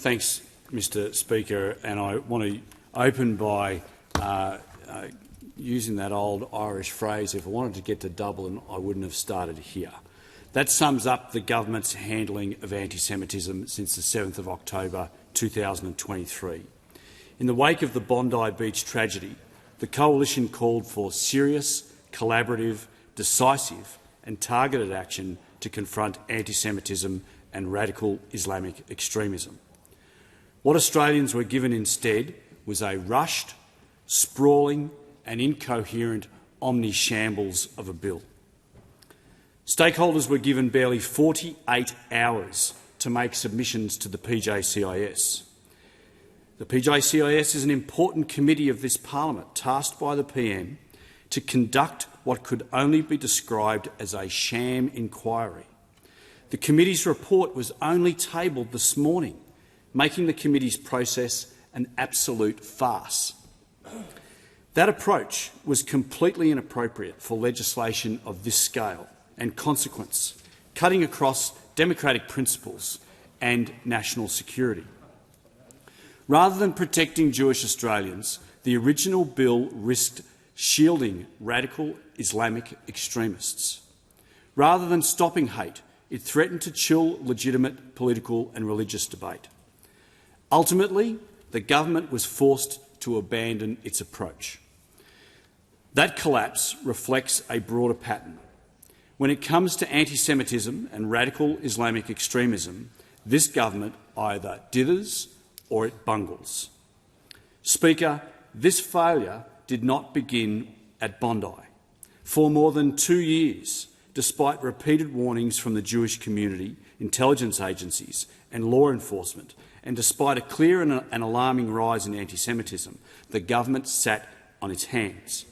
Thanks, Mr Speaker. And I want to open by using that old Irish phrase, if I wanted to get to Dublin, I wouldn't have started here. That sums up the government's handling of anti-Semitism since the 7th of October 2023. In the wake of the Bondi Beach tragedy, the Coalition called for serious, collaborative, decisive and targeted action to confront anti-Semitism and radical Islamic extremism. What Australians were given instead was a rushed, sprawling and incoherent omni-shambles of a bill. Stakeholders were given barely 48 hours to make submissions to the PJCIS. The PJCIS is an important committee of this parliament tasked by the PM to conduct what could only be described as a sham inquiry. The committee's report was only tabled this morning, making the committee's process an absolute farce. That approach was completely inappropriate for legislation of this scale and consequence, cutting across democratic principles and national security. Rather than protecting Jewish Australians, the original bill risked shielding radical Islamic extremists. Rather than stopping hate, it threatened to chill legitimate political and religious debate. Ultimately, the government was forced to abandon its approach. That collapse reflects a broader pattern. When it comes to anti-Semitism and radical Islamic extremism, this government either dithers or it bungles. Speaker, this failure did not begin at Bondi. For more than 2 years, despite repeated warnings from the Jewish community, intelligence agencies and law enforcement, and despite a clear and alarming rise in anti-Semitism, the government sat on its hands.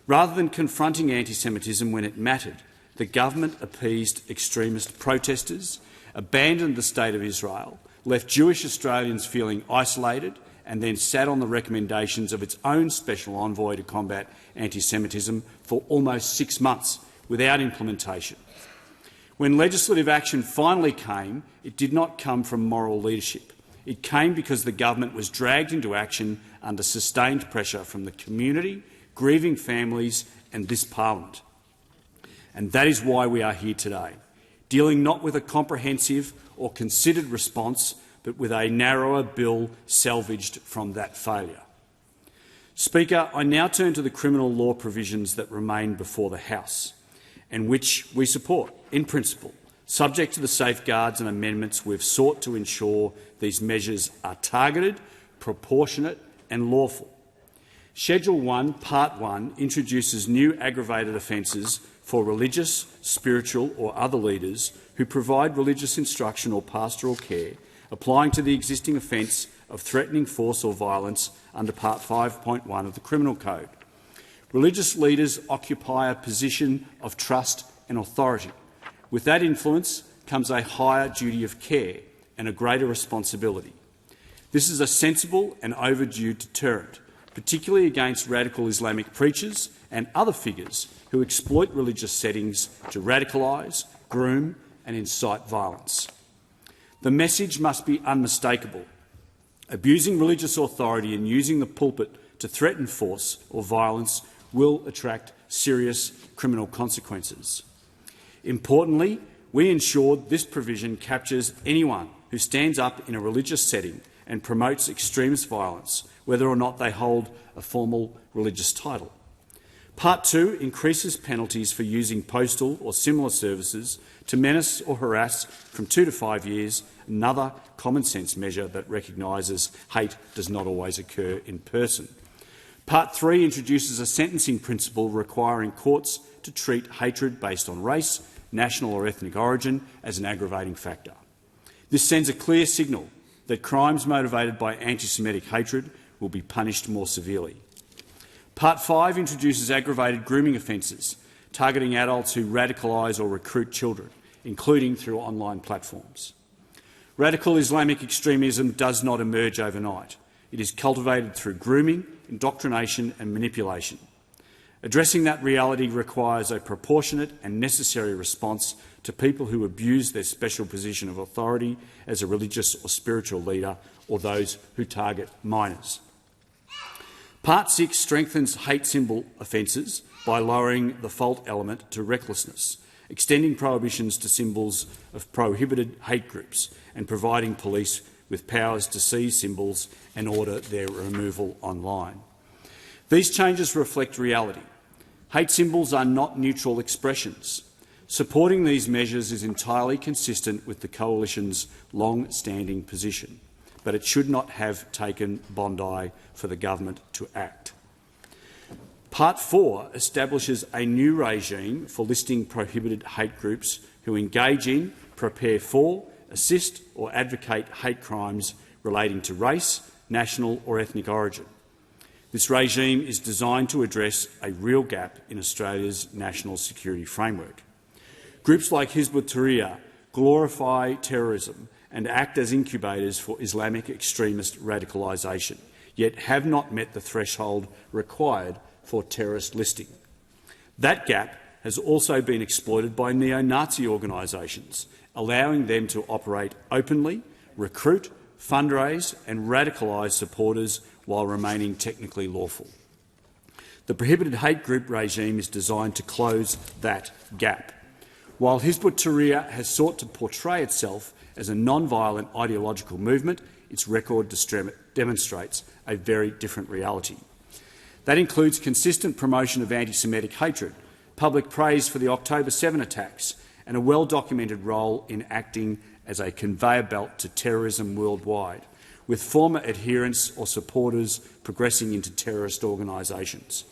Rather than confronting anti-Semitism when it mattered, the government appeased extremist protesters, abandoned the State of Israel, left Jewish Australians feeling isolated, and then sat on the recommendations of its own special envoy to combat anti-Semitism for almost 6 months without implementation. When legislative action finally came, it did not come from moral leadership. It came because the government was dragged into action under sustained pressure from the community, grieving families and this parliament. And that is why we are here today, dealing not with a comprehensive or considered response, but with a narrower bill salvaged from that failure. Speaker, I now turn to the criminal law provisions that remain before the House, and which we support, in principle, subject to the safeguards and amendments we've sought to ensure these measures are targeted, proportionate and lawful. Schedule 1, Part 1 introduces new aggravated offences for religious, spiritual or other leaders who provide religious instruction or pastoral care, applying to the existing offence of threatening force or violence under Part 5.1 of the Criminal Code. Religious leaders occupy a position of trust and authority. With that influence comes a higher duty of care and a greater responsibility. This is a sensible and overdue deterrent, particularly against radical Islamic preachers and other figures who exploit religious settings to radicalise, groom and incite violence. The message must be unmistakable. Abusing religious authority and using the pulpit to threaten force or violence will attract serious criminal consequences. Importantly, we ensured this provision captures anyone who stands up in a religious setting and promotes extremist violence, whether or not they hold a formal religious title. Part 2 increases penalties for using postal or similar services to menace or harass from 2 to 5 years, another common-sense measure that recognises hate does not always occur in person. Part 3 introduces a sentencing principle requiring courts to treat hatred based on race, national or ethnic origin as an aggravating factor. This sends a clear signal that crimes motivated by anti-Semitic hatred will be punished more severely. Part 5 introduces aggravated grooming offences, targeting adults who radicalise or recruit children, including through online platforms. Radical Islamic extremism does not emerge overnight. It is cultivated through grooming, indoctrination and manipulation. Addressing that reality requires a proportionate and necessary response to people who abuse their special position of authority as a religious or spiritual leader, or those who target minors. Part 6 strengthens hate symbol offences by lowering the fault element to recklessness, extending prohibitions to symbols of prohibited hate groups, and providing police with powers to seize symbols and order their removal online. These changes reflect reality. Hate symbols are not neutral expressions. Supporting these measures is entirely consistent with the Coalition's long-standing position, but it should not have taken Bondi for the government to act. Part 4 establishes a new regime for listing prohibited hate groups who engage in, prepare for, assist or advocate hate crimes relating to race, national or ethnic origin. This regime is designed to address a real gap in Australia's national security framework. Groups like Hizb ut-Tahrir glorify terrorism and act as incubators for Islamic extremist radicalisation, yet have not met the threshold required for terrorist listing. That gap has also been exploited by neo-Nazi organisations, allowing them to operate openly, recruit, fundraise and radicalise supporters while remaining technically lawful. The prohibited hate group regime is designed to close that gap. While Hizb ut-Tahrir has sought to portray itself as a non-violent ideological movement, its record demonstrates a very different reality. That includes consistent promotion of anti-Semitic hatred, public praise for the October 7 attacks, and a well-documented role in acting as a conveyor belt to terrorism worldwide, with former adherents or supporters progressing into terrorist organisations.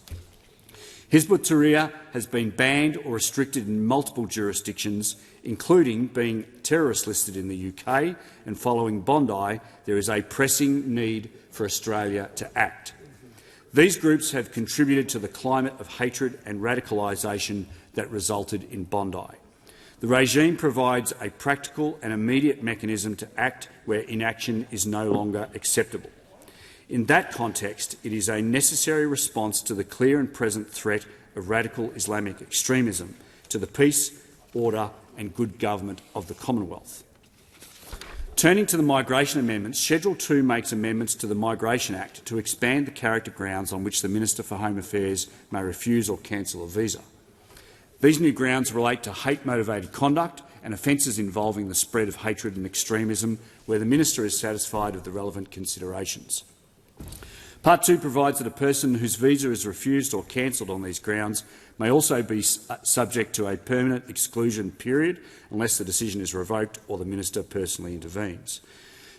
Hizb ut-Tahrir has been banned or restricted in multiple jurisdictions, including being terrorist listed in the UK, and following Bondi, there is a pressing need for Australia to act. These groups have contributed to the climate of hatred and radicalisation that resulted in Bondi. The regime provides a practical and immediate mechanism to act where inaction is no longer acceptable. In that context, it is a necessary response to the clear and present threat of radical Islamic extremism to the peace, order and good government of the Commonwealth. Turning to the migration amendments, Schedule 2 makes amendments to the Migration Act to expand the character grounds on which the Minister for Home Affairs may refuse or cancel a visa. These new grounds relate to hate-motivated conduct and offences involving the spread of hatred and extremism, where the Minister is satisfied of the relevant considerations. Part 2 provides that a person whose visa is refused or cancelled on these grounds may also be subject to a permanent exclusion period unless the decision is revoked or the Minister personally intervenes.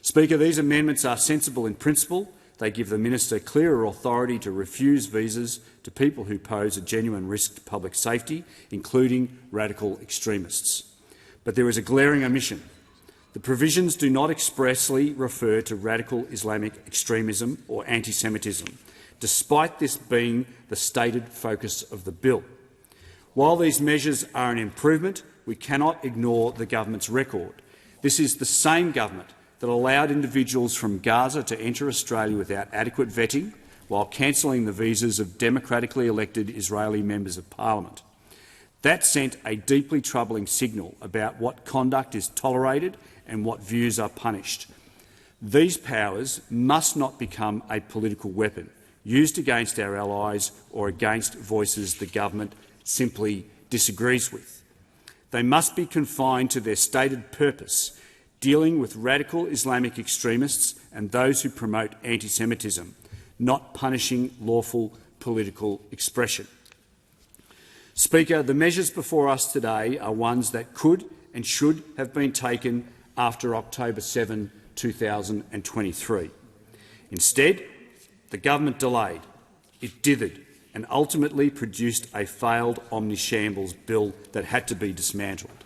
Speaker, these amendments are sensible in principle. They give the Minister clearer authority to refuse visas to people who pose a genuine risk to public safety, including radical extremists. But there is a glaring omission. The provisions do not expressly refer to radical Islamic extremism or antisemitism, despite this being the stated focus of the bill. While these measures are an improvement, we cannot ignore the government's record. This is the same government that allowed individuals from Gaza to enter Australia without adequate vetting, while cancelling the visas of democratically elected Israeli members of parliament. That sent a deeply troubling signal about what conduct is tolerated and what views are punished. These powers must not become a political weapon used against our allies or against voices the government simply disagrees with. They must be confined to their stated purpose, dealing with radical Islamic extremists and those who promote anti-Semitism, not punishing lawful political expression. Speaker, the measures before us today are ones that could and should have been taken after October 7, 2023. Instead, the government delayed, it dithered and ultimately produced a failed omni-shambles bill that had to be dismantled.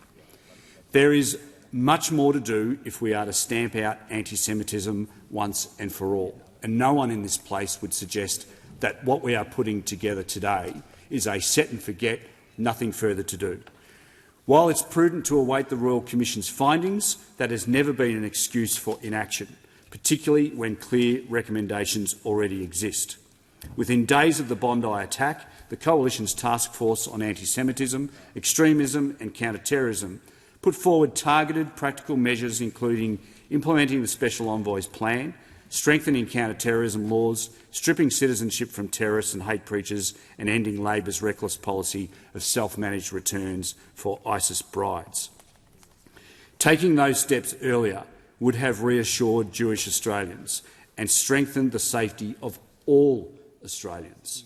There is much more to do if we are to stamp out anti-Semitism once and for all, and no one in this place would suggest that what we are putting together today is a set and forget, nothing further to do. While it's prudent to await the Royal Commission's findings, that has never been an excuse for inaction, particularly when clear recommendations already exist. Within days of the Bondi attack, the Coalition's Task Force on Antisemitism, Extremism and Counter-Terrorism put forward targeted practical measures including implementing the Special Envoy's plan, strengthening counter-terrorism laws, stripping citizenship from terrorists and hate preachers, and ending Labor's reckless policy of self-managed returns for ISIS brides. Taking those steps earlier would have reassured Jewish Australians and strengthened the safety of all Australians.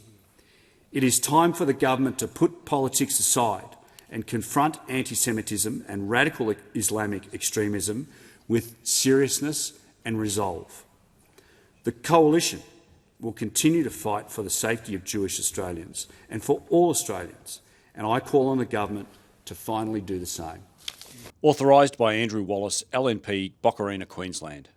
It is time for the government to put politics aside and confront anti-Semitism and radical Islamic extremism with seriousness and resolve. The Coalition will continue to fight for the safety of Jewish Australians and for all Australians, and I call on the government to finally do the same. Authorised by Andrew Wallace, LNP, Boccarina, Queensland.